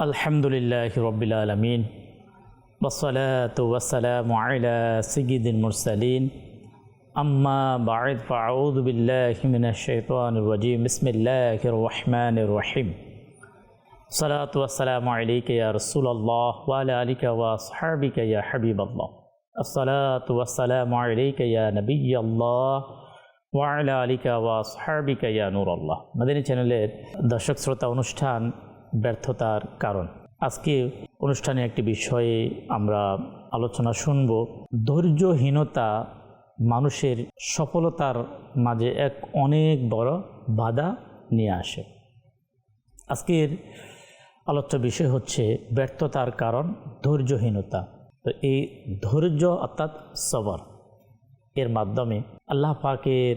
আলহামদুলিল্লাহ রব্বিল আলামিন ওয়াসসালাতু ওয়াসসালামু আলা সাইয়্যিদিল মুরসালিন আম্মা বা'দ ফাআউযু বিল্লাহি মিনাশ শাইতানির রাজীম বিসমিল্লাহির রহমানির রহিম সালাতু ওয়াসসালামু আলাইকা ইয়া রাসূলুল্লাহ ওয়া আলা আলিকা ওয়া আসহাবিকা ইয়া হাবিবাল্লাহ আসসালাতু ওয়াসসালামু আলাইকা ইয়া নাবিয়াল্লাহ ওয়া আলা আলিকা ওয়া আসহাবিকা ইয়া নূরাল্লাহ। মাদানী চ্যানেলের দর্শক শ্রোতা, অনুষ্ঠান ব্যর্থতার কারণ। আজকে অনুষ্ঠানে একটি বিষয়ে আমরা আলোচনা শুনব। ধৈর্যহীনতা মানুষের সফলতার মাঝে এক অনেক বড় বাধা নিয়ে আসে। আজকের আলোচ্য বিষয় হচ্ছে ব্যর্থতার কারণ ধৈর্যহীনতা। তো এই ধৈর্য অর্থাৎ সবর এর মাধ্যমে আল্লাহ পাকের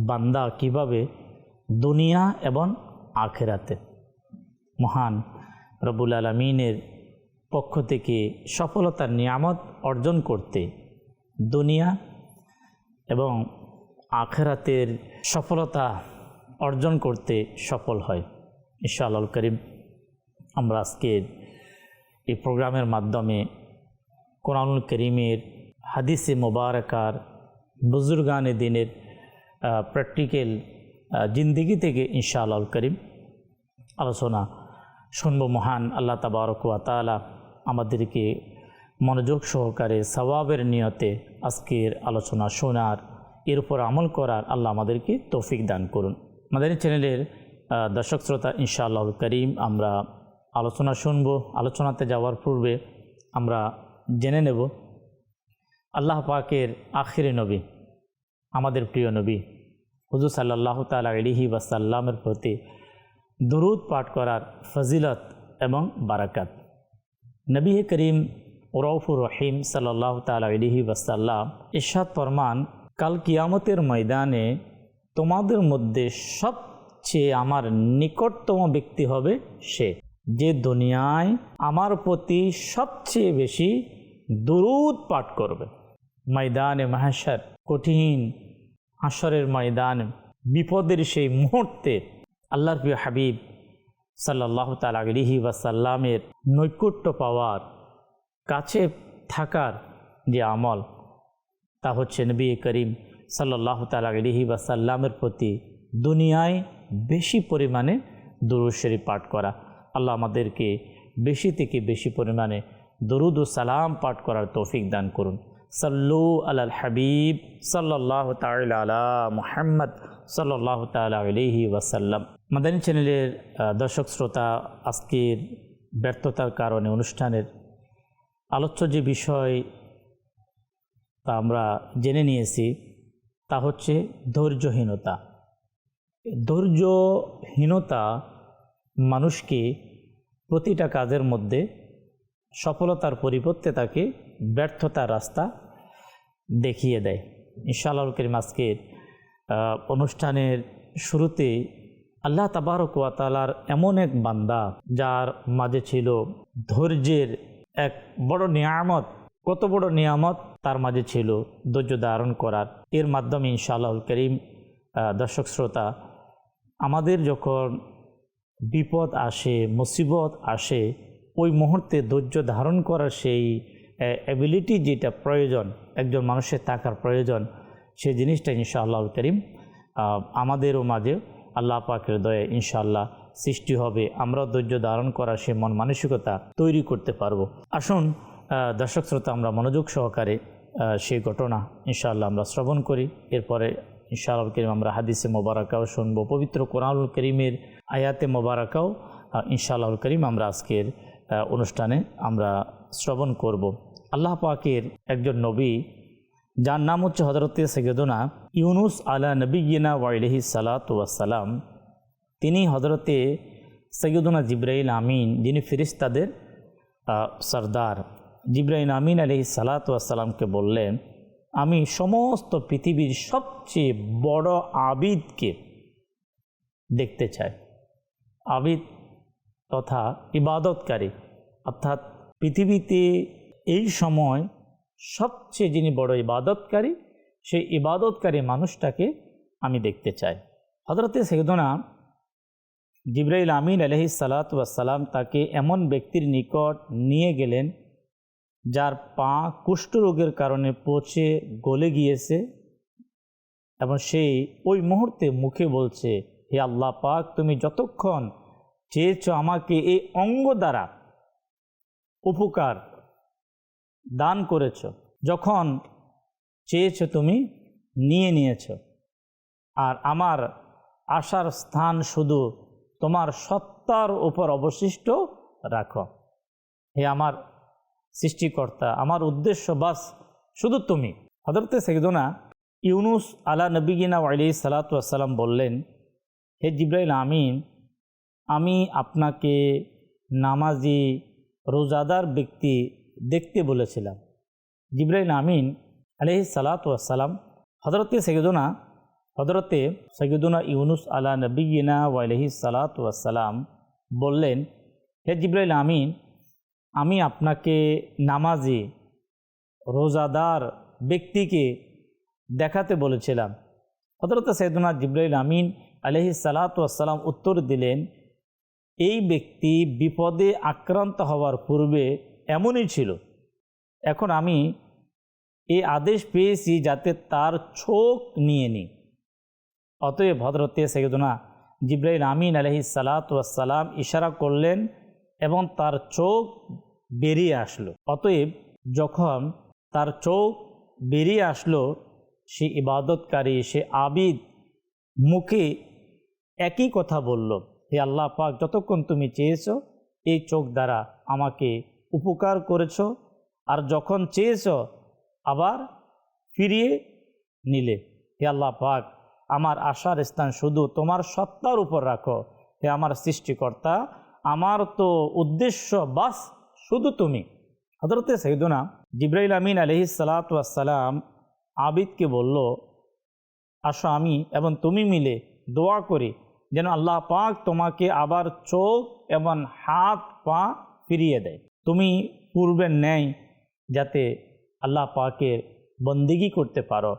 বান্দা কিভাবে দুনিয়া এবং আখিরাতে মহান রব্বুল আলামিনের পক্ষ থেকে সফলতার নিয়ামত অর্জন করতে, দুনিয়া এবং আখিরাতের সফলতা অর্জন করতে সফল হয়। ইনশাআল্লাহ কারীম আমরা আজকের এই প্রোগ্রামের মাধ্যমে কোরআনুল কারীমের হাদিসে মোবারকার বুজুর্গানে দিনের প্র্যাকটিক্যাল জিন্দেগি থেকে ইনশাআল্লাহ কারীম আলোচনা শুনব। মহান আল্লাহ তাবারক ওয়া তাআলা আমাদেরকে মনোযোগ সহকারে সওয়াবের নিয়তে আজকের আলোচনা শোনার, এর উপর আমল করার আল্লাহ আমাদেরকে তৌফিক দান করুন। আমাদের চ্যানেলের দর্শক শ্রোতা, ইনশাআল্লাহ কারীম আমরা আলোচনা শুনব। আলোচনাতে যাওয়ার পূর্বে আমরা জেনে নেব আল্লাহ পাকের আখিরি নবী, আমাদের প্রিয় নবী হুজুর সাল্লাল্লাহু তাআলা আলাইহি ওয়াসাল্লামের প্রতি দুরূদ পাঠ করার ফজিলত এবং বারাকাত। নবী করিম রউফুর রহিম সাল্লাল্লাহু তাআলা আলাইহি ওয়াসাল্লাম ইরশাদ ফরমান, কাল কিয়ামতের ময়দানে তোমাদের মধ্যে সবচেয়ে আমার নিকটতম ব্যক্তি হবে সে, যে দুনিয়ায় আমার প্রতি সবচেয়ে বেশি দুরূদ পাঠ করবে। ময়দানে মাহশর, কঠিন হাসরের ময়দানে, বিপদের সেই মুহূর্তে আল্লাহর প্রিয় হাবিব সাল্লাল্লাহু তাআলা আলাইহি ওয়াসাল্লামের নৈকট্য পাওয়ার, কাছে থাকার যে আমল, তা হচ্ছে নবী করিম সাল্লাল্লাহু তাআলা আলাইহি ওয়াসাল্লামের প্রতি দুনিয়ায় বেশি পরিমাণে দুরূদ শরীফ পাঠ করা। আল্লাহ আমাদেরকে বেশি থেকে বেশি পরিমাণে দরুদ ও সালাম পাঠ করার তৌফিক দান করুন। সাল্লু আলাল হাবিব সাল্লাল্লাহু তাআলা আলা মুহাম্মদ সাল্লাল্লাহু তাআলা আলাইহি ওয়াসাল্লাম। মাদানী চ্যানেলের দর্শক শ্রোতা, আজকের ব্যর্থতার কারণে অনুষ্ঠানের আলোচ্য যে বিষয় তা আমরা জেনে নিয়েছি, তা হচ্ছে ধৈর্যহীনতা। ধৈর্যহীনতা মানুষকে প্রতিটা কাজের মধ্যে সফলতার পরিবর্তে তাকে ব্যর্থতার রাস্তা দেখিয়ে দেয়। ইনশাআল্লাহ কারীম আজকের অনুষ্ঠানের শুরুতে আল্লাহ তাবারক ওয়া তাআলার এমন এক বান্দা যার মাঝে ছিল ধৈর্যের এক বড় নিয়ামত। কত বড় নিয়ামত তার মাঝে ছিল ধৈর্য ধারণ করার। এর মাধ্যমে ইনশাআল্লাহ কারীম দর্শক শ্রোতা, আমাদের যখন বিপদ আসে, মুসিবত আসে, ওই মুহূর্তে ধৈর্য ধারণ করার সেই অ্যাবিলিটি যেটা প্রয়োজন, একজন মানুষের থাকার প্রয়োজন, সেই জিনিসটা ইনশাআল্লাহ কারীম আমাদেরও মাঝে আল্লাহ পাকের দয়ায় ইনশাআল্লাহ সৃষ্টি হবে। আমরাও ধৈর্য ধারণ করার সেই মন মানসিকতা তৈরি করতে পারবো। আসুন দর্শক শ্রোতা, আমরা মনোযোগ সহকারে সেই ঘটনা ইনশাআল্লাহ আমরা শ্রবণ করি। এরপরে ইনশাআল্লাহ কারীম আমরা হাদিসে মোবারকাও শুনবো, পবিত্র কোরআনুল কারীমের আয়াতে মোবারকাও ইনশাআল্লাহ কারীম আমরা আজকের অনুষ্ঠানে আমরা শ্রবণ করব। আল্লাহ পাকের একজন নবী, যার নাম হচ্ছে হযরতে সাইয়্যিদুনা ইউনুস আলা নবিয়িনা ওয়া আলাইহি সালাতু ওয়াসসালাম, তিনি হযরতে সাইয়্যিদুনা জিবরাইল আমিন, যিনি ফেরেশতাদের সরদার, জিবরাইল আমিন আলাইহিস সালাতু ওয়াসসালামকে বললেন, আমি সমস্ত পৃথিবীর সবচেয়ে বড় আবিদকে দেখতে চাই। আবিদ তথা ইবাদতকারী, অর্থাৎ পৃথিবীতে এই সময় সবচেয়ে যিনি বড় ইবাদতকারী, সেই ইবাদতকারী মানুষটাকে আমি দেখতে চাই। হযরতে সাইয়্যিদুনা জিবরাইল আমিন আলাইহিস সালাতু ওয়াস সালাম তাকে এমন ব্যক্তির নিকট নিয়ে গেলেন যার পা কুষ্ঠরোগের কারণে পচে গলে গিয়েছে এবং সেই ওই মুহূর্তে মুখে বলছে, হে আল্লাহ পাক, তুমি যতক্ষণ চেয়েছ আমাকে এই অঙ্গ দ্বারা উপকার দান করেছ, যখন চেয়েছ তুমি নিয়ে নিয়েছ, আর আমার আশার স্থান শুধু তোমার সত্তার উপর অবশিষ্ট রাখো। হে আমার সৃষ্টিকর্তা, আমার উদ্দেশ্য বাস শুধু তুমি। হযরতে সাইয়্যিদুনা ইউনুস আলা নবিয়িনা আলাইহিস সালাতু ওয়াস সালাম বললেন, হে জিবরাইল আমিন, আমি আপনাকে নামাজি রোজাদার ব্যক্তি দেখতে বলেছিলাম। জিবরাইল আমিন আলাইহিস সালাতু ওয়াস সালাম হযরতে সাইয়্যিদুনা ইউনুস আলা নবিয়িনা আলাইহিস সালাতু ওয়াস সালাম বললেন, হে জিবরাইল আমিন, আমি আপনাকে নামাজি রোজাদার ব্যক্তিকে দেখাতে বলেছিলাম। হযরতে সাইয়্যিদুনা জিবরাইল আমিন আলাইহিস সালাতু ওয়াস সালাম উত্তর দিলেন, এই ব্যক্তি বিপদে আক্রান্ত হওয়ার পূর্বে এমনই ছিল। এখন আমি এই আদেশ পেয়েছি যাতে তার চোখ নিয়ে নিই। অতএব হযরতে সাইয়্যিদুনা জিবরাইল আমিন আলাইহিস সালাতু ওয়াস সালাম ইশারা করলেন এবং তার চোখ বেরিয়ে আসলো। অতএব যখন তার চোখ বেরিয়ে আসলো, সে ইবাদতকারী, সে আবিদ মুখে একই কথা বলল, হে আল্লাহ পাক, যতক্ষণ তুমি চেয়েছো এই চোখ দ্বারা আমাকে উপকার করেছো, আর যখন চেয়েছো আবার ফিরিয়ে নিলে। হে আল্লাহ পাক, আমার আশার স্থান শুধু তোমার সত্তার উপর রাখো। হে আমার সৃষ্টিকর্তা, আমার তো উদ্দেশ্য বাস শুধু তুমি। হযরতে সাইয়্যিদুনা জিবরাইল আমিন আলাইহিস সালাতু ওয়াস সালাম আবিদকে বলল, আসো আমি এবং তুমি মিলে দোয়া করি যেন আল্লাহ পাক তোমাকে আবার চোখ এবং হাত পা ফিরিয়ে দেয়, তুমি পূর্বের ন্যায় যাতে আল্লাহ পাকের বন্দেগী করতে পারো।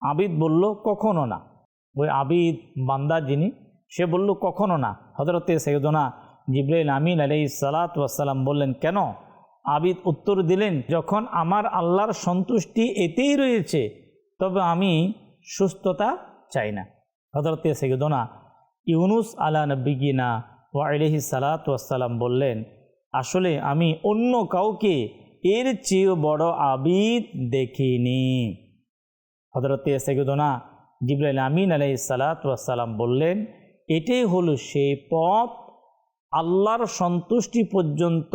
আবিদ বলল, কখনো না। ওই আবিদ বান্দা যিনি, সে বলল, কখনো না। হযরতে সাইয়্যিদুনা জিবরাইল আমিন আলাইহিস সালাতু ওয়াস সালাম বললেন, কেন? আবিদ উত্তর দিলেন, যখন আমার আল্লাহর সন্তুষ্টি এতেই রয়েছে তবে আমি সুস্থতা চাই না। হযরতে সাইয়্যিদুনা ইউনুস আলা নবিয়িনা ওয়া আলাইহিস সালাতু ওয়াস সালাম বললেন, আসলে আমি অন্য কাউকে এর চেয়ে বড় আবিদ দেখিনি। হযরতে সাইয়্যিদুনা জিবরাইল আমিন আলাইহিস সালাতু ওয়াস সালাম বললেন, এটাই হলো সেই পথ আল্লাহর সন্তুষ্টি পর্যন্ত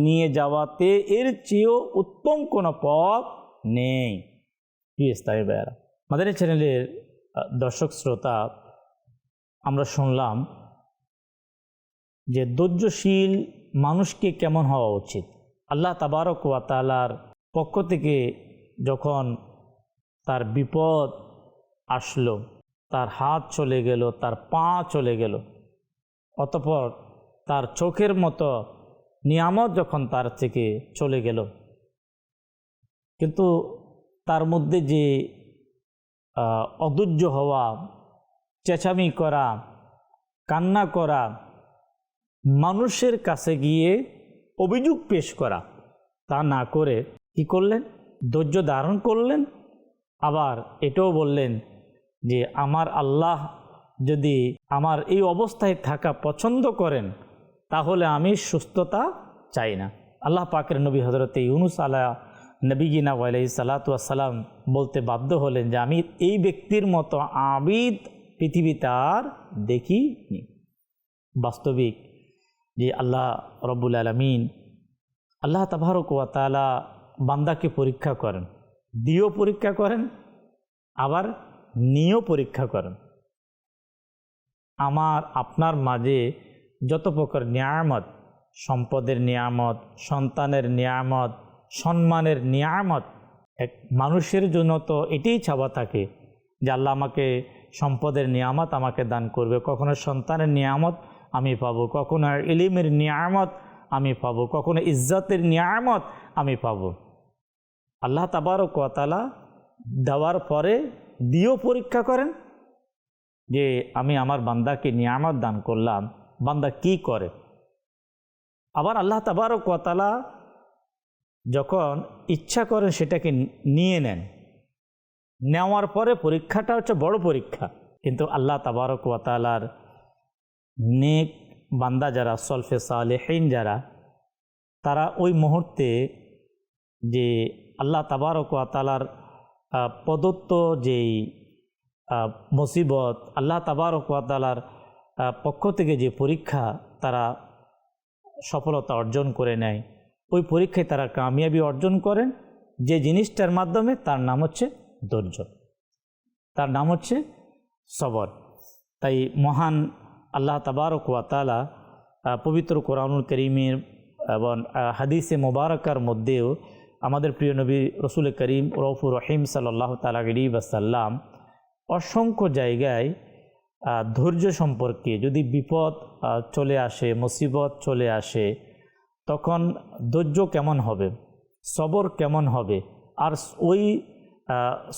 নিয়ে যাওয়াতে এর চেয়েও উত্তম কোনো পথ নেই। প্রিয় ভাইয়েরা, মাদানী চ্যানেলের দর্শক শ্রোতা, আমরা শুনলাম যে ধৈর্যশীল মানুষকে কেমন হওয়া উচিত। আল্লাহ তাবারক ওয়া তাআলার পক্ষ থেকে যখন তার বিপদ আসলো, তার হাত চলে গেল, তার পা চলে গেল, অতঃপর তার চোখের মতো নিয়ামত যখন তার থেকে চলে গেল, কিন্তু তার মধ্যে যে অধৈর্য হওয়া, চেঁচামি করা, কান্না করা, মানুষের কাছে গিয়ে অভিযোগ পেশ করা, তা না করে কি করলেন? ধৈর্য ধারণ করলেন। আবার এটাও বললেন যে আমার আল্লাহ যদি আমার এই অবস্থায় থাকা পছন্দ করেন তাহলে আমি সুস্থতা চাই না। আল্লাহ পাকের নবী হযরতে ইউনুস আলা নবিয়িনা আলাইহিস সালাতু ওয়াস সালাম বলতে বাধ্য হলেন যে আমি এই ব্যক্তির মতো আবিদ পৃথিবীতে আর দেখিনি। বাস্তবিক যে আল্লাহ রব্বুল আলামিন, আল্লাহ তাবারক ওয়া তাআলা বান্দাকে পরীক্ষা করেন, দিয়েও পরীক্ষা করেন, আবার নিয়েও পরীক্ষা করেন। আমার আপনার মাঝে যত প্রকার নিয়ামত, সম্পদের নিয়ামত, সন্তানের নিয়ামত, সম্মানের নিয়ামত, এক মানুষের জন্য তো এটাই চাওয়া থাকে যে আল্লাহ আমাকে সম্পদের নিয়ামত আমাকে দান করবে, কখনো সন্তানের নিয়ামত আমি পাবো, কখনো ইলমের নিয়ামত আমি পাবো, কখনো ইজ্জতের নিয়ামত আমি পাবো। আল্লাহ তাবারক ওয়া তাআলা দেওয়ার পরে দিয়েও পরীক্ষা করেন যে আমি আমার বান্দাকে নিয়ামত দান করলাম, বান্দা কি করে। আবার আল্লাহ তাবারক ওয়া তাআলা যখন ইচ্ছা করেন সেটাকে নিয়ে নেন, নেওয়ার পরে পরীক্ষাটা হচ্ছে বড় পরীক্ষা। কিন্তু আল্লাহ তাবারক ওয়া তাআলার নেক বান্দা যারা, সলফে সালেহিন যারা, তারা ওই মুহূর্তে যে আল্লাহ তাবারক ওয়া তাআলার প্রদত্ত যেই মুসিবত, আল্লাহ তাবারক ওয়া তাআলার পক্ষ থেকে যে পরীক্ষা তারা সফলতা অর্জন করে নেয়, ওই পরীক্ষায় তারা কামিয়াবি অর্জন করেন। যে জিনিসটার মাধ্যমে তার নাম হচ্ছে ধৈর্য, তার নাম হচ্ছে সবর। তাই মহান আল্লাহ তাবারক ওয়া তাআলা পবিত্র কোরআনুল কারীমের এবং হাদিসে মুবারাকার মধ্যেও আমাদের প্রিয় নবী রসুল করিম রউফুর রহিম সাল্লাল্লাহু তাআলা আলাইহি ওয়াসাল্লাম অসংখ্য জায়গায় ধৈর্য সম্পর্কে, যদি বিপদ চলে আসে, মুসিবত চলে আসে, তখন ধৈর্য কেমন হবে, সবর কেমন হবে, আর ওই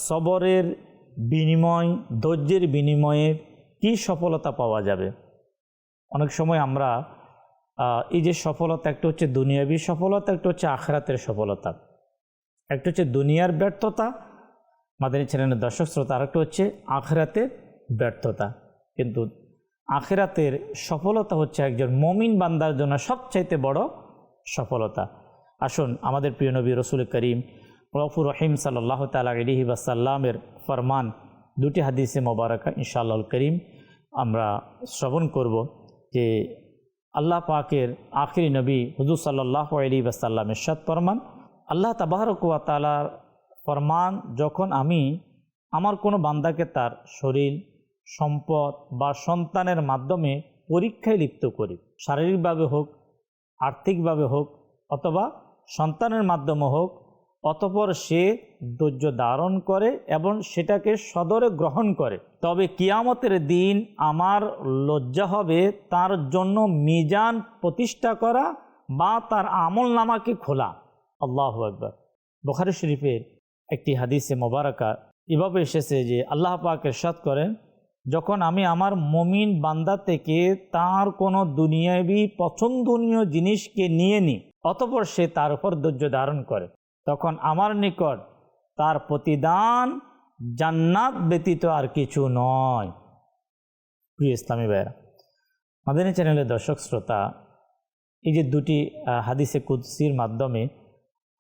সবরের বিনিময়, ধৈর্যের বিনিময়ে কি সফলতা পাওয়া যাবে। অনেক সময় আমরা এই যে সফলতা, একটা হচ্ছে দুনিয়াবী সফলতা, একটা হচ্ছে আখিরাতের সফলতা। একটা হচ্ছে দুনিয়ার ব্যর্থতা, মাদানী চ্যানেলের দর্শক শ্রোতা, আরেকটা হচ্ছে আখিরাতের ব্যর্থতা। কিন্তু আখিরাতের সফলতা হচ্ছে একজন মুমিন বান্দার জন্য সবচাইতে বড় সফলতা। আসুন আমাদের প্রিয় নবী রসুল করিম রউফুর রহিম সাল্লাল্লাহু তাআলা আলাইহি ওয়াসাল্লামের ফরমান, দুটি হাদিসে মোবারকা ইনশাআল্লাহুল করিম আমরা শ্রবণ করব। যে আল্লাহ পাকের আখিরি নবী হুজুর সাল্লাল্লাহু আলাইহি ওয়াসাল্লাম ইরশাদ ফরমান, আল্লাহ তাবারক ওয়া তাআলার ফরমান, যখন আমি আমার কোনো বান্দাকে তার শরীর, সম্পদ বা সন্তানের মাধ্যমে পরীক্ষায় লিপ্ত করি, শারীরিকভাবে হোক, আর্থিকভাবে হোক, অথবা সন্তানের মাধ্যমে হোক, অতঃপর সে ধৈর্য ধারণ করে এবং সেটাকে সদরে গ্রহণ করে, তবে কিয়ামতের দিন আমার লজ্জা হবে তার জন্য মিজান প্রতিষ্ঠা করা বা তার আমল নামাকে খোলা। আল্লাহু আকবার। বুখারী শরীফের একটি হাদিসে মোবারকা এভাবে এসেছে যে আল্লাহ পাক ইরশাদ করেন, যখন আমি আমার মুমিন বান্দা থেকে তার কোনো দুনিয়াবী পছন্দনীয় জিনিসকে নিয়ে নিই, অতঃপর সে তার উপর ধৈর্য ধারণ করে, তখন আমার নিকট তার প্রতিদান জান্নাত ব্যতীত আর কিছু নয়। প্রিয় ইসলামী ভাইয়েরা, মাদানী চ্যানেলের দর্শক শ্রোতা, এই যে দুটি হাদিসে কুদসির মাধ্যমে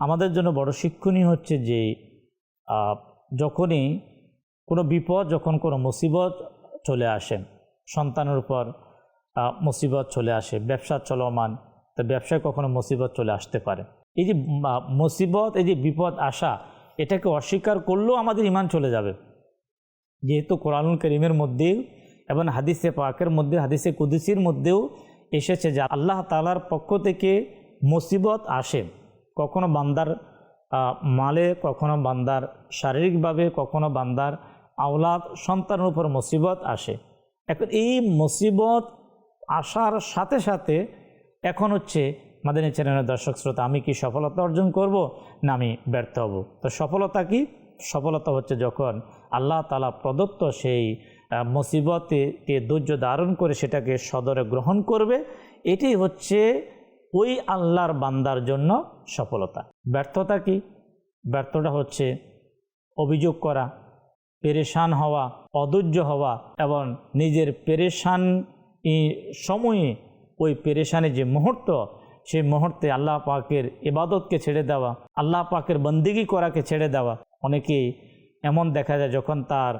আমাদের জন্য বড় শিক্ষণীয় হচ্ছে যে যখনই কোনো বিপদ, যখন কোনো মুসিবত চলে আসে, সন্তানের উপর মুসিবত চলে আসে, ব্যবসা চলমান, তো ব্যবসায় কখনো মুসিবত চলে আসতে পারে। এই যে মুসিবত, এই যে বিপদ আসা, এটাকে অস্বীকার করলেও আমাদের ঈমান চলে যাবে। যেহেতু কোরআনুল কারীমের মধ্যেও এবং হাদিসে পাকের মধ্যে, হাদিসে কুদসির মধ্যেও এসেছে যে আল্লাহ তাআলার পক্ষ থেকে মুসিবত আসে, কখনো বান্দার মালে, কখনো বান্দার শারীরিকভাবে, কখনো বান্দার আওলাদ সন্তানের উপর মুসিবত আসে। এখন এই মুসিবত আসার সাথে সাথে এখন হচ্ছে মাদানী চ্যানেলের দর্শক শ্রোতা, আমি কি সফলতা অর্জন করব না আমি ব্যর্থ হব? তো সফলতা কি? সফলতা হচ্ছে যখন আল্লাহ তাআলা প্রদত্ত সেই মুসিবতকে ধৈর্য ধারণ করে সেটাকে সদরে গ্রহণ করবে, এটাই হচ্ছে ওই আল্লাহর বান্দার জন্য সফলতা। ব্যর্থতা কি? ব্যর্থতা হচ্ছে অভিযোগ করা, পেরেশান হওয়া, অধৈর্য হওয়া এবং নিজের পেরেশান সময়ে ওই পেরেশানি যে মুহূর্ত, সেই মুহূর্তে আল্লাহ পাকের ইবাদতকে ছেড়ে দেওয়া, আল্লাহ পাকের বন্দেগী করাকে ছেড়ে দেওয়া। অনেকেই এমন দেখা যায় যখন তার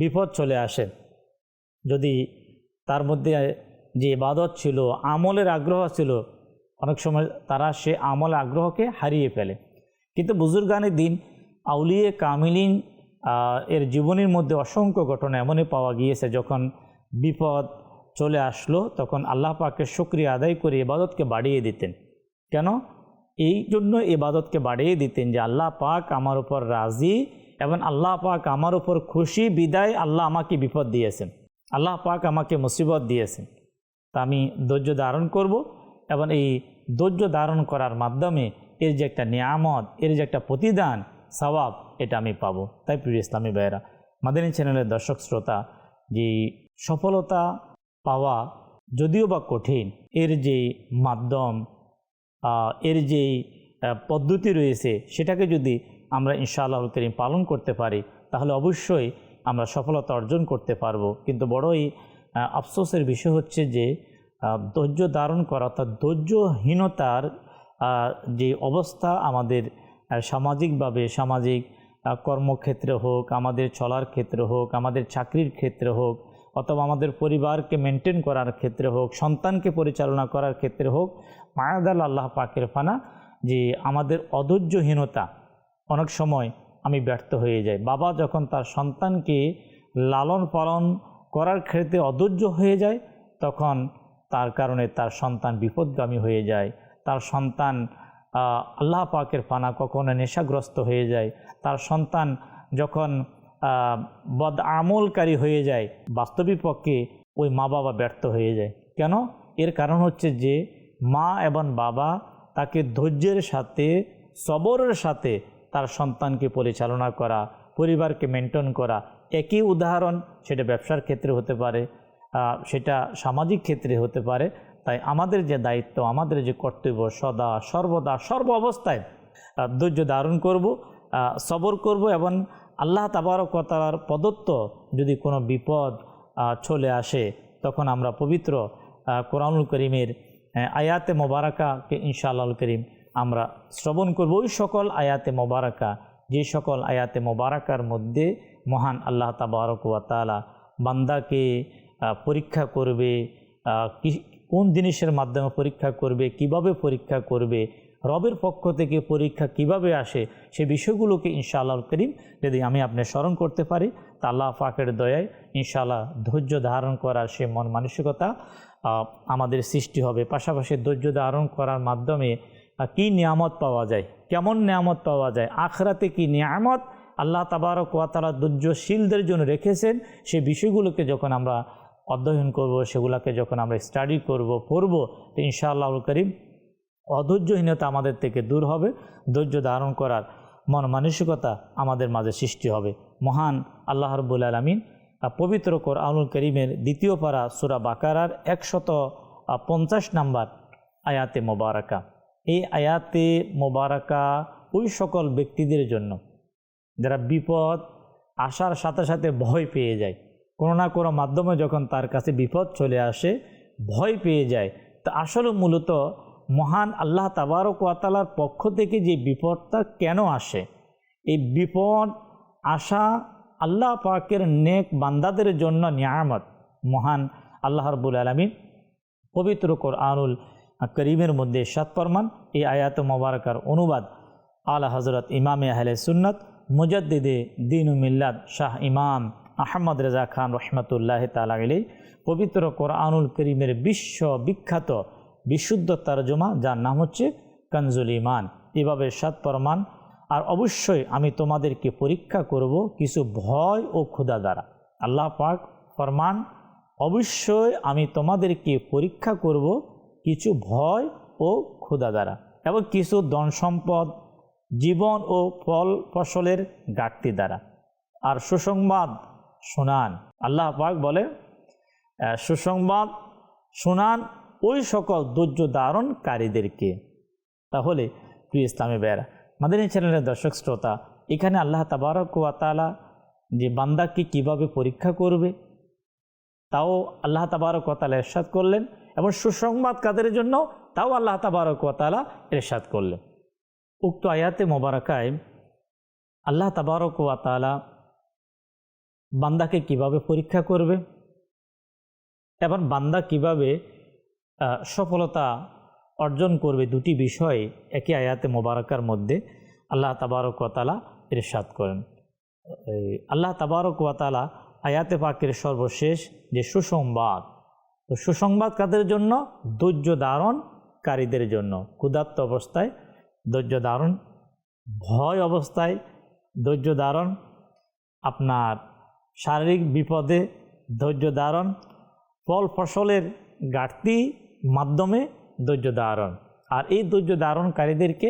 বিপদ চলে আসে, যদি তার মধ্যে যে ইবাদত ছিল, আমলের আগ্রহ ছিল, অনেক সময় তারা সে আমল আগ্রহকে হারিয়ে ফেলে। কিন্তু বুজুর্গানে দিন, আউলিয়ে কামিলিন এর জীবনের মধ্যে অসংখ্য ঘটনা এমনই পাওয়া গিয়েছে, যখন বিপদ চলে আসলো তখন আল্লাহ পাকের শুকরিয়া আদায় করে ইবাদতকে বাড়িয়ে দিতেন। কেন? এই জন্য ইবাদতকে বাড়িয়ে দিতেন যে আল্লাহ পাক আমার উপর রাজি এবং আল্লাহ পাক আমার উপর খুশি, বিদায় আল্লাহ আমাকে বিপদ দিয়েছেন, আল্লাহ পাক আমাকে মুসিবত দিয়েছেন, তা আমি ধৈর্য ধারণ করব এবং এই ধৈর্য ধারণ করার মাধ্যমে এর যে একটা নিয়ামত, এর যে একটা প্রতিদান, সওয়াব, এটা আমি পাবো। তাই প্রিয় ইসলামী ভাইয়েরা, মাদানী চ্যানেলের দর্শক শ্রোতা, যে সফলতা পাওয়া যদিও বা কঠিন, এর যে মাধ্যম, এর যে পদ্ধতি রয়েছে, সেটাকে যদি আমরা ইনশাআল্লাহুল কারীম পালন করতে পারি তাহলে অবশ্যই আমরা সফলতা অর্জন করতে পারবো। কিন্তু বড়ই আফসোসের বিষয় হচ্ছে যে ধৈর্য ধারণ করা, অর্থাৎ ধৈর্যহীনতার যে অবস্থা আমাদের সামাজিকভাবে, সামাজিক কর্মক্ষেত্রে হোক, আমাদের চলার ক্ষেত্রে হোক, আমাদের চাকরির ক্ষেত্রে হোক, অথবা আমাদের পরিবারকে মেনটেন করার ক্ষেত্রে হোক, সন্তানকে পরিচালনা করার ক্ষেত্রে হোক, মায়াদাল আল্লাহ পাকের ফানা যে আমাদের অধৈর্যহীনতা, অনেক সময় আমি ব্যর্থ হয়ে যাই। বাবা যখন তার সন্তানকে লালন পালন করার ক্ষেত্রে অধৈর্য হয়ে যায়, তখন তার কারণে তার সন্তান বিপদগামী হয়ে যায়, তার সন্তান আল্লাহ পাকের ফানা কখনো নেশাগ্রস্ত হয়ে যায়, তার সন্তান যখন বদ আমলকারী হয়ে যায়, বাস্তবিক পক্ষে ওই মা বাবা ব্যর্থ হয়ে যায়। কেন? এর কারণ হচ্ছে যে মা এবং বাবা তাকে ধৈর্যের সাথে, সবরের সাথে তার সন্তানকে পরিচালনা করা, পরিবারকে মেনটেন করা। একই উদাহরণ, সেটা ব্যবসার ক্ষেত্রে হতে পারে, সেটা সামাজিক ক্ষেত্রে হতে পারে। তাই আমাদের যে দায়িত্ব, আমাদের যে কর্তব্য, সদা সর্বদা সর্ব অবস্থায় ধৈর্য ধারণ করব, সবর করব, এবং আল্লাহ তাবারক ওয়া তাআলার প্রদত্ত যদি কোনো বিপদ চলে আসে, তখন আমরা পবিত্র কোরআনুল কারীমের আয়াতে মোবারকাকে ইনশাআল্লাহুল কারীম আমরা শ্রবণ করব। ওই সকল আয়াতে মোবারকা, যে সকল আয়াতে মোবারকার মধ্যে মহান আল্লাহ তাবারক ওয়া তাআলা বান্দাকে পরীক্ষা করবে, কোন জিনিসের মাধ্যমে পরীক্ষা করবে, কিভাবে পরীক্ষা করবে, রবের পক্ষ থেকে পরীক্ষা কিভাবে আসে, সে বিষয়গুলোকে ইনশাআল্লাহুল কারীম যদি আমি আপনি স্মরণ করতে পারি, তা আল্লাহ পাকের দয়ায় ইনশাআল্লাহ ধৈর্য ধারণ করার সে মন মানসিকতা আমাদের সৃষ্টি হবে। পাশাপাশি ধৈর্য ধারণ করার মাধ্যমে কি নিয়ামত পাওয়া যায়, কেমন নিয়ামত পাওয়া যায়, আখিরাতে কি নিয়ামত আল্লাহ তাবারক ওয়া তাআলা ধৈর্যশীলদের জন্য রেখেছেন, সে বিষয়গুলোকে যখন আমরা অধ্যয়ন করব, সেগুলোকে যখন আমরা স্টাডি করব, পড়ব, তো ইনশাআল্লাহুল কারীম অধৈর্যহীনতা আমাদের থেকে দূর হবে, ধৈর্য ধারণ করার মন মানসিকতা আমাদের মাঝে সৃষ্টি হবে। মহান আল্লাহ রাব্বুল আলামিন পবিত্র কোরআনুল কারীমের দ্বিতীয় পারা সূরা বাকারার 150 নম্বর আয়াতে মোবারকা, এই আয়াতে মোবারকা ওই সকল ব্যক্তিদের জন্য যারা বিপদ আসার সাথে সাথে ভয় পেয়ে যায়, কোনো না কোনো মাধ্যমে যখন তার কাছে বিপদ চলে আসে ভয় পেয়ে যায়। তা আসলে মূলত মহান আল্লাহ তাবারক ওয়া তাআলার পক্ষ থেকে যে বিপদটা কেন আসে, এই বিপদ আসা আল্লাহ পাকের নেক বান্দাদের জন্য নিয়ামত। মহান আল্লাহ রাব্বুল আলামিন পবিত্র কোরআনুল কারীমের মধ্যে ইরশাদ ফরমান, এই আয়াত মোবারকার অনুবাদ আলা হযরত ইমামে আহলে সুন্নাত মুজাদ্দিদে দ্বীন ও মিল্লাত শাহ ইমাম আহমদ রেজা খান রহমতুল্লাহ তাআলা আলাইহি পবিত্র কোরআনুল কারীমের বিশ্ববিখ্যাত বিশুদ্ধ তরজমা, যার নাম হচ্ছে কানজুল ঈমান। এভাবে ইরশাদ ফরমান, আর অবশ্যই আমি তোমাদেরকে পরীক্ষা করব কিছু ভয় ও ক্ষুধা দ্বারা। আল্লাহ পাক ফরমান, অবশ্যই আমি তোমাদেরকে পরীক্ষা করব কিছু ভয় ও ক্ষুধা দ্বারা, এবং কিছু ধন সম্পদ, জীবন ও ফল ফসলের ঘাটতি দ্বারা। আর সুসংবাদ শোনান, আল্লাহ পাক বলে সুসংবাদ শোনান ওই সকল ধৈর্য ধারণকারীদেরকে। তাহলে প্রিয় ইসলামী ভাইয়েরা, মাদানী চ্যানেলের দর্শক শ্রোতা, এখানে আল্লাহ তাবারক ওয়া তাআলা যে বান্দাকে কিভাবে পরীক্ষা করবে তাও আল্লাহ তাবারক ওয়া তাআলা ইরশাদ করলেন, এবং সুসংবাদ কাদের জন্য তাও আল্লাহ তাবারক ওয়া তাআলা ইরশাদ করলেন। উক্ত আয়াতে মোবারকায় আল্লাহ তাবারক ওয়া তাআলা বান্দাকে কিভাবে পরীক্ষা করবে এবং বান্দা কিভাবে সফলতা অর্জন করবে, দুটি বিষয় একই আয়াতে মোবারকার মধ্যে আল্লাহ তাবারক ওয়া তাআলা ইরশাদ করেন। আল্লাহ তাবারক ওয়া তাআলা আয়াতে পাকের সর্বশেষ যে সুসংবাদ, তো সুসংবাদ কাদের জন্য? ধৈর্য ধারণকারীদের জন্য। ক্ষুধার্ত অবস্থায় ধৈর্য ধারণ, ভয় অবস্থায় ধৈর্য ধারণ, আপনার শারীরিক বিপদে ধৈর্য ধারণ, ফল ফসলের ঘাটতি মাধ্যমে ধৈর্য ধারণ। আর এই ধৈর্য ধারণকারীদেরকে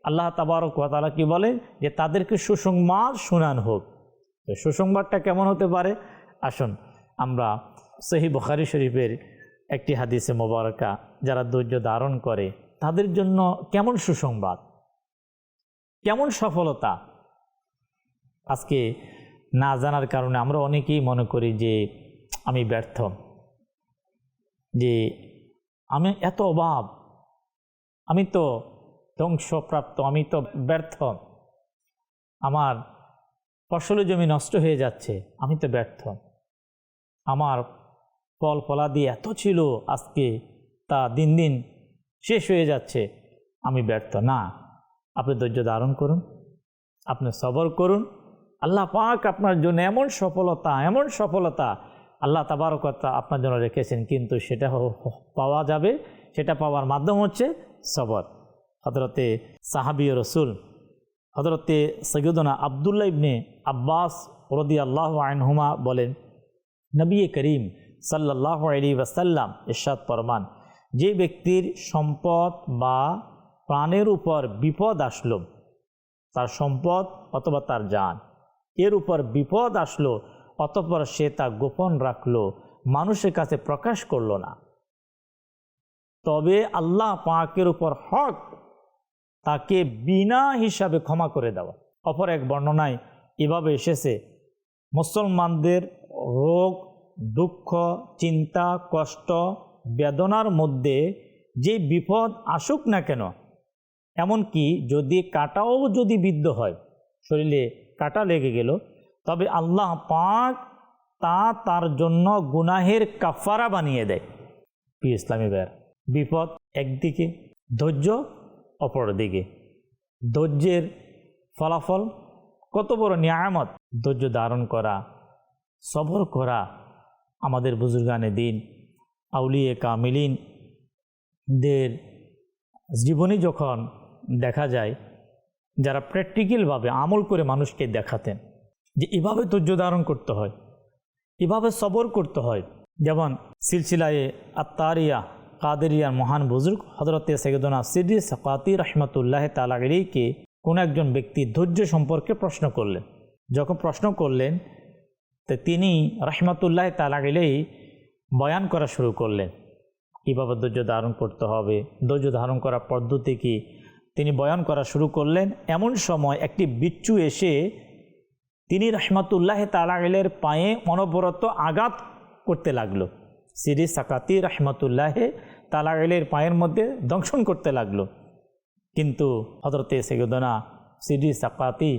আল্লাহ তাবারক ওয়া তাআলা কি বলেন, যে তাদেরকে সুসংবাদ শোনান হোক। সুসংবাদটা কেমন হতে পারে? আসুন আমরা সহিহ বুখারী শরীফের একটি হাদিসে মোবারকা, যারা ধৈর্য ধারণ করে তাদের জন্য কেমন সুসংবাদ, কেমন সফলতা। আজকে না জানার কারণে আমরা অনেকেই মনে করি যে আমি ব্যর্থ, যে আমি এত অভাব, আমি তো ধ্বংসপ্রাপ্ত, আমি তো ব্যর্থ, আমার ফসল জমি নষ্ট হয়ে যাচ্ছে, আমি তো ব্যর্থ, আমার ফল ফলাদি এত ছিল আজকে তা দিন দিন শেষ হয়ে যাচ্ছে, আমি ব্যর্থ। না, আপনি ধৈর্য ধারণ করুন, আপনি সবর করুন। আল্লাহ পাক আপনার জন্য এমন সফলতা আল্লাহ তাবারক ওয়া তাআলা আপনার জন্য রেখেছেন, কিন্তু সেটা পাওয়া যাবে, সেটা পাওয়ার মাধ্যম হচ্ছে সবর। হযরতে সাহাবী রাসূল হযরতে সাইয়্যিদুনা আব্দুল্লাহ ইবনে আব্বাস রাদিয়াল্লাহু আনহুমা বলেন, নবী করিম সাল্লাল্লাহু আলাইহি ওয়াসাল্লাম ইরশাদ ফরমান, যে ব্যক্তির সম্পদ বা প্রাণের উপর বিপদ আসলো, তার সম্পদ অথবা তার জান এর উপর বিপদ আসলো, অতঃপর সে তা গোপন রাখলো, মানুষের কাছে প্রকাশ করলো না, তবে আল্লাহ পাকের উপর হক তাকে বিনা হিসাবে ক্ষমা করে দেওয়া। অপর এক বর্ণনায় এভাবে এসেছে, মুসলমানদের রোগ, দুঃখ, চিন্তা, কষ্ট, বেদনার মধ্যে যে বিপদ আসুক না কেন, এমনকি যদি কাঁটাও যদি বিদ্ধ হয়, শরীরে কাঁটা লেগে গেল, তবে আল্লাহ পাক তা তার জন্য গুনাহের কাফারা বানিয়ে দেয়। প্রিয় ইসলামী ভাইয়েরা, বিপদ একদিকে, ধৈর্য অপরদিকে। ধৈর্যের ফলাফল কত বড় নিয়ামত! ধৈর্য ধারণ করা, সবর করা আমাদের বুজুর্গানে দিন, আউলিয়ে কামিলিনদের জীবনী যখন দেখা যায়, যারা প্র্যাকটিক্যালভাবে আমল করে মানুষকে দেখাতেন যে এভাবে ধৈর্য ধারণ করতে হয়, এভাবে সবর করতে হয়। যেমন সিলসিলায়ে আত্তারিয়া কাদেরিয়ার মহান বুজুর্গ হযরতে সাইয়্যিদুনা সিদ্দিক সাকাতি রাহমাতুল্লাহ তাআলা আলাইহিকে কোন একজন ব্যক্তি ধৈর্য সম্পর্কে প্রশ্ন করলেন। যখন প্রশ্ন করলেন, তো তিনি রাহমাতুল্লাহ তাআলা আলাইহি বয়ান করা শুরু করলেন, কীভাবে ধৈর্য ধারণ করতে হবে, ধৈর্য ধারণ করার পদ্ধতি কী, তিনি বয়ান করা শুরু করলেন। এমন সময় একটি বিচ্ছু এসে তিনি রাহমাতুল্লাহ তাআলা আলাইহির পায়ে অনবরত আঘাত করতে লাগলো। সিদ্দিক সাকাতি রাহমাতুল্লাহ তাআলা আলাইহির পায়ের মধ্যে দংশন করতে লাগলো। কিন্তু হযরতে সাইয়্যিদুনা সিদ্দিক সাকাতি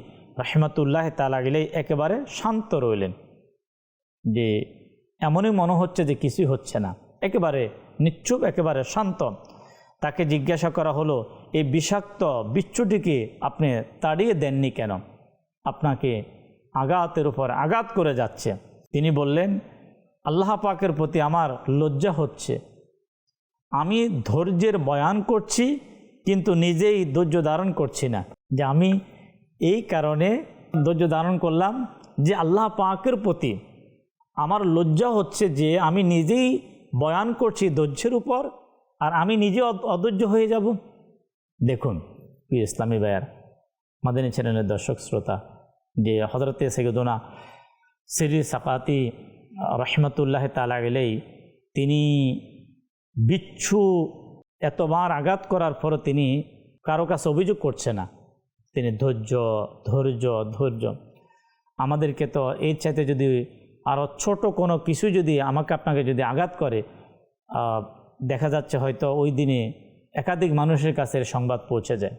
রাহমাতুল্লাহ তাআলা আলাইহি একেবারে শান্ত রইলেন, যে এমনই মনে হচ্ছে যে কিছুই হচ্ছে না, একেবারে নিশ্চুপ, একেবারে শান্ত। তাকে জিজ্ঞাসা করা হলো, এই বিষাক্ত বিচ্ছুটিকে আপনি তাড়িয়ে দেননি কেন? আপনাকে আঘাতের উপর আঘাত করে যাচ্ছে। তিনি বললেন, আল্লাহ পাকের প্রতি আমার লজ্জা হচ্ছে, আমি ধৈর্যের বয়ান করছি কিন্তু নিজেই ধৈর্য ধারণ করছি না, যে আমি এই কারণে ধৈর্য ধারণ করলাম যে আল্লাহ পাকের প্রতি আমার লজ্জা হচ্ছে যে আমি নিজেই বয়ান করছি ধৈর্যের উপর, আর আমি নিজে অধৈর্য হয়ে যাব। দেখুন প্রিয় ইসলামী ভাইয়ার, মাদানী চ্যানেলের দর্শক শ্রোতা, যে হযরতে সাইয়্যিদুনা সিদ্দিক সাকাতি রাহমাতুল্লাহ তাআলা আলাইহি তিনি বিচ্ছু এতবার আঘাত করার পরও তিনি কারো কাছে অভিযোগ করছে না, তিনি ধৈর্য। আমাদেরকে তো এই চাইতে যদি আরও ছোট কোনো কিছু যদি আমাকে আপনাকে যদি আঘাত করে, দেখা যাচ্ছে হয়তো ওই দিনে একাধিক মানুষের কাছে সংবাদ পৌঁছে যায়।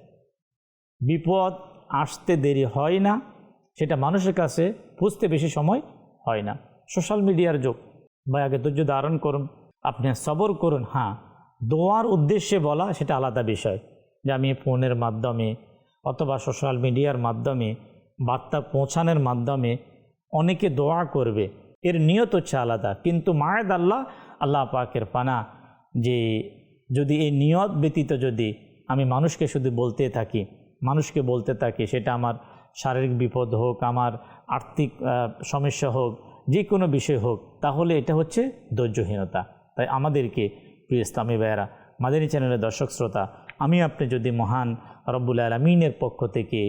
বিপদ আসতে দেরি হয় না, সেটা মানুষের কাছে বুঝতে বেশি সময় হয় না। সোশ্যাল মিডিয়ার যুগ, ভাই আগে ধৈর্য ধারণ করুন, আপনি সবর করুন। হ্যাঁ, দোয়ার উদ্দেশ্যে বলা সেটা আলাদা বিষয়, যে আমি ফোনের মাধ্যমে অথবা সোশ্যাল মিডিয়ার মাধ্যমে বার্তা পৌঁছানোর মাধ্যমে অনেকে দোয়া করবে, এর নিয়ত হচ্ছে আলাদা। কিন্তু মায়েদ আল্লাহ পাকের পানা, যে যদি এই নিয়ত ব্যতীত যদি আমি মানুষকে শুধু বলতে থাকি, সেটা আমার শারীরিক বিপদ হোক, আমার আর্থিক সমস্যা হোক, যে কোনো বিষয় হোক, তাহলে এটা হচ্ছে ধৈর্যহীনতা। তাই আমাদেরকে প্রিয় ইসলামী ভাইয়েরা, মাদানী চ্যানেলের দর্শক শ্রোতা, আমি আপনি যদি মহান রব্বুল আলামিনের পক্ষ থেকে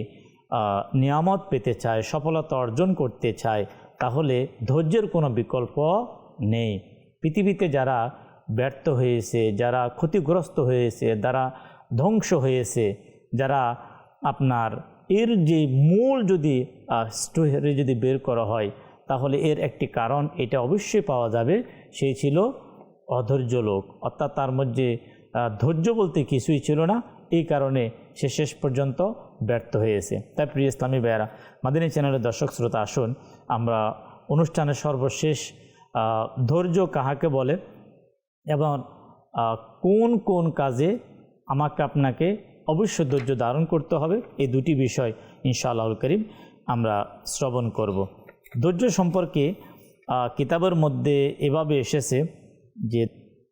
নিয়ামত পেতে চাই, সফলতা অর্জন করতে চাই, তাহলে ধৈর্যের কোনো বিকল্প নেই। পৃথিবীতে যারা ব্যর্থ হয়েছে, যারা ক্ষতিগ্রস্ত হয়েছে, যারা ধ্বংস হয়েছে, যারা আপনার এর যে মূল যদি স্টোরি যদি বের করা হয় তাহলে এর একটি কারণ এটা অবশ্যই পাওয়া যাবে, সেই ছিল অধৈর্য লোক, অর্থাৎ তার মধ্যে ধৈর্য বলতে কিছুই ছিল না, এই কারণে সে শেষ পর্যন্ত ব্যর্থ হয়েছে। তাই প্রিয় ইসলামী ভাইয়েরা, মাদানী চ্যানেলের দর্শক শ্রোতা, আসুন আমরা অনুষ্ঠানের সর্বশেষ ধৈর্য কাহাকে বলে এবং কোন কোন কাজে আমাকে আপনাকে অবশ্যই ধৈর্য ধারণ করতে হবে, এই দুটি বিষয় ইনশাআল্লাহুল কারীম আমরা শ্রবণ করব। ধৈর্য সম্পর্কে কিতাবের মধ্যে এভাবে এসেছে যে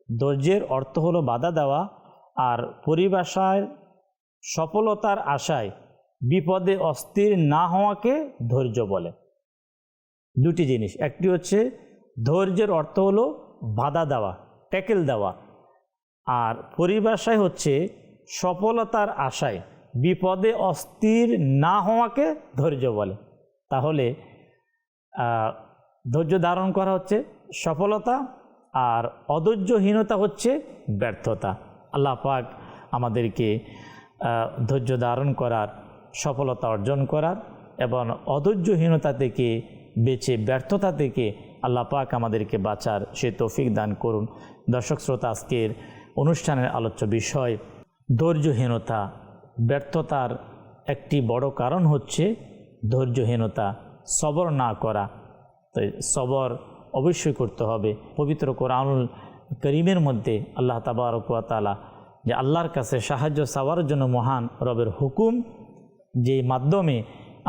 ধৈর্যের অর্থ হলো বাধা দেওয়া, আর পরিভাষায় সফলতার আশায় বিপদে অস্থির না হওয়াকে ধৈর্য বলে। দুটি জিনিস, একটি হচ্ছে ধৈর্যের অর্থ হলো বাধা দেওয়া, ট্যাকেল দেওয়া, আর পরিভাষায় হচ্ছে সফলতার আশায় বিপদে অস্থির না হওয়াকে ধৈর্য বলে। তাহলে ধৈর্য ধারণ করা হচ্ছে সফলতা, আর অধৈর্যহীনতা হচ্ছে ব্যর্থতা। আল্লাহ পাক আমাদেরকে ধৈর্য ধারণ করার, সফলতা অর্জন করার এবং অধৈর্যহীনতা থেকে বেঁচে ব্যর্থতা থেকে আল্লাহ পাক আমাদেরকে বাঁচার সে তৌফিক দান করুন। দর্শক শ্রোতা, আজকের অনুষ্ঠানের আলোচ্য বিষয় ধৈর্যহীনতা। ব্যর্থতার একটি বড় কারণ হচ্ছে ধৈর্যহীনতা, সবর না করা। তাই সবর অবশ্যই করতে হবে। পবিত্র কোরআনুল করিমের মধ্যে আল্লাহ তাবারক ওয়া তাআলা যে আল্লাহর কাছে সাহায্য চাওয়ার জন্য মহান রবের হুকুম, যে মাধ্যমে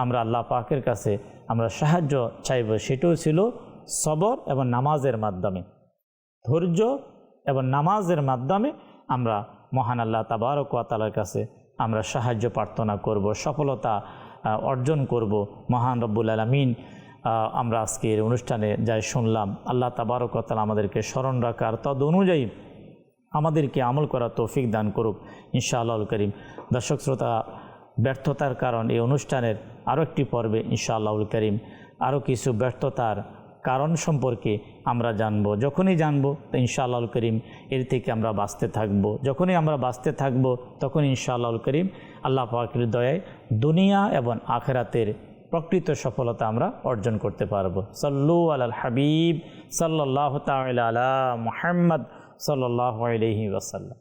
আমরা আল্লাহ পাকের কাছে আমরা সাহায্য চাইব, সেটাও ছিল সবর এবং নামাজের মাধ্যমে। ধৈর্য এবং নামাজের মাধ্যমে আমরা মহান আল্লাহ তাবারক ওয়া তাআলার কাছে আমরা সাহায্য প্রার্থনা করব, সফলতা অর্জন করব। মহান রব্বুল আলামিন আমরা আজকের অনুষ্ঠানে যাই শুনলাম, আল্লাহ তাবারক ওয়া তাআলা আমাদেরকে স্মরণ রাখার, তদ অনুযায়ী আমাদেরকে আমল করার তৌফিক দান করুক ইনশাআল্লাহুল কারীম। দর্শক শ্রোতা, ব্যর্থতার কারণ এই অনুষ্ঠানের আরও একটি পর্বে ইনশাআল্লাহুল কারীম আরও কিছু ব্যর্থতার কারণ সম্পর্কে আমরা জানব। যখনই জানব তো ইনশাআল্লাহুল কারীম এর থেকে আমরা বাঁচতে থাকব। যখনই আমরা বাঁচতে থাকব তখন ইনশাআল্লাহুল কারীম আল্লাহ পাকের দয়ায় দুনিয়া এবং আখিরাতের প্রকৃত সফলতা আমরা অর্জন করতে পারব। সাল্লু আলাল হাবিব সাল্লাল্লাহু তাআলা আলা মুহাম্মদ সাল্লাল্লাহু আলাইহি ওয়াসাল্লাম।